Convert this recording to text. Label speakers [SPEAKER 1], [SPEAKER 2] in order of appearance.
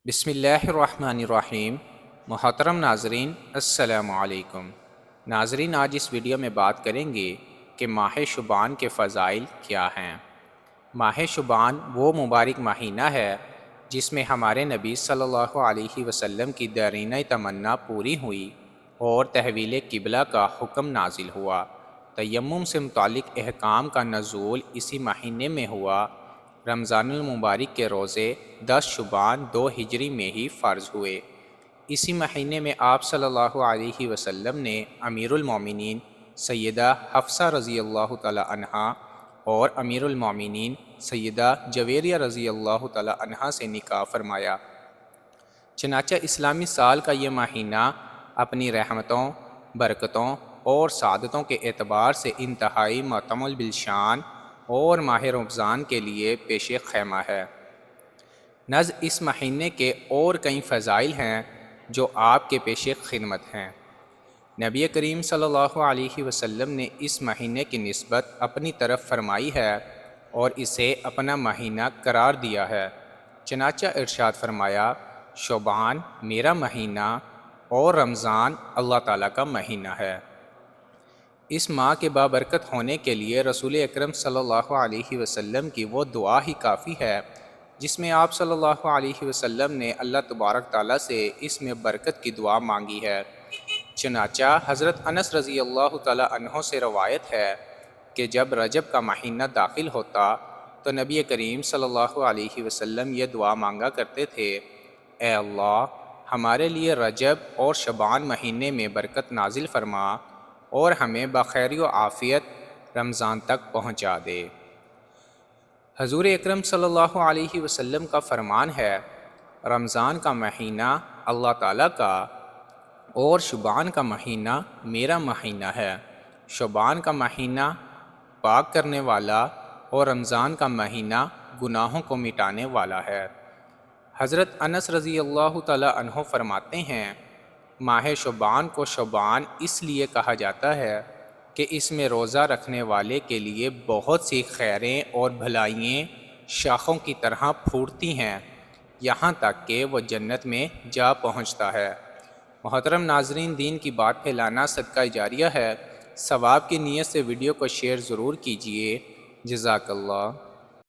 [SPEAKER 1] بسم اللہ الرحمن الرحیم۔ محترم ناظرین، السلام علیکم۔ ناظرین، آج اس ویڈیو میں بات کریں گے کہ ماہ شعبان کے فضائل کیا ہیں۔ ماہ شعبان وہ مبارک مہینہ ہے جس میں ہمارے نبی صلی اللہ علیہ وسلم کی دیرینہ تمنا پوری ہوئی اور تحویل قبلہ کا حکم نازل ہوا۔ تیمم سے متعلق احکام کا نزول اسی مہینے میں ہوا۔ رمضان المبارک کے روزے 10 شعبان 2 ہجری میں ہی فرض ہوئے۔ اسی مہینے میں آپ صلی اللہ علیہ وسلم نے امیر المومنین سیدہ حفصہ رضی اللہ تعالی عنہا اور امیر المومنین سیدہ جویریہ رضی اللہ تعالی عنہا سے نکاح فرمایا۔ چنانچہ اسلامی سال کا یہ مہینہ اپنی رحمتوں، برکتوں اور سعادتوں کے اعتبار سے انتہائی معتمل بالشان اور ماہ رمضان کے لیے پیش خیمہ ہے۔ نز اس مہینے کے اور کئی فضائل ہیں جو آپ کے پیش خدمت ہیں۔ نبی کریم صلی اللہ علیہ وسلم نے اس مہینے کی نسبت اپنی طرف فرمائی ہے اور اسے اپنا مہینہ قرار دیا ہے۔ چنانچہ ارشاد فرمایا، شعبان میرا مہینہ اور رمضان اللہ تعالیٰ کا مہینہ ہے۔ اس ماہ کے بابرکت ہونے کے لیے رسول اکرم صلی اللہ علیہ وسلم کی وہ دعا ہی کافی ہے جس میں آپ صلی اللہ علیہ وسلم نے اللہ تبارک تعالیٰ سے اس میں برکت کی دعا مانگی ہے۔ چنانچہ حضرت انس رضی اللہ تعالیٰ عنہ سے روایت ہے کہ جب رجب کا مہینہ داخل ہوتا تو نبی کریم صلی اللہ علیہ وسلم یہ دعا مانگا کرتے تھے، اے اللہ ہمارے لیے رجب اور شعبان مہینے میں برکت نازل فرما اور ہمیں بخیر و عافیت رمضان تک پہنچا دے۔ حضور اکرم صلی اللہ علیہ وسلم کا فرمان ہے، رمضان کا مہینہ اللہ تعالیٰ کا اور شعبان کا مہینہ میرا مہینہ ہے۔ شعبان کا مہینہ پاک کرنے والا اور رمضان کا مہینہ گناہوں کو مٹانے والا ہے۔ حضرت انس رضی اللہ تعالیٰ عنہ فرماتے ہیں، ماہ شعبان کو شعبان اس لیے کہا جاتا ہے کہ اس میں روزہ رکھنے والے کے لیے بہت سی خیریں اور بھلائیاں شاخوں کی طرح پھوٹتی ہیں، یہاں تک کہ وہ جنت میں جا پہنچتا ہے۔ محترم ناظرین، دین کی بات پھیلانا صدقہ جاریہ ہے۔ ثواب کی نیت سے ویڈیو کو شیئر ضرور کیجیے۔ جزاک اللہ۔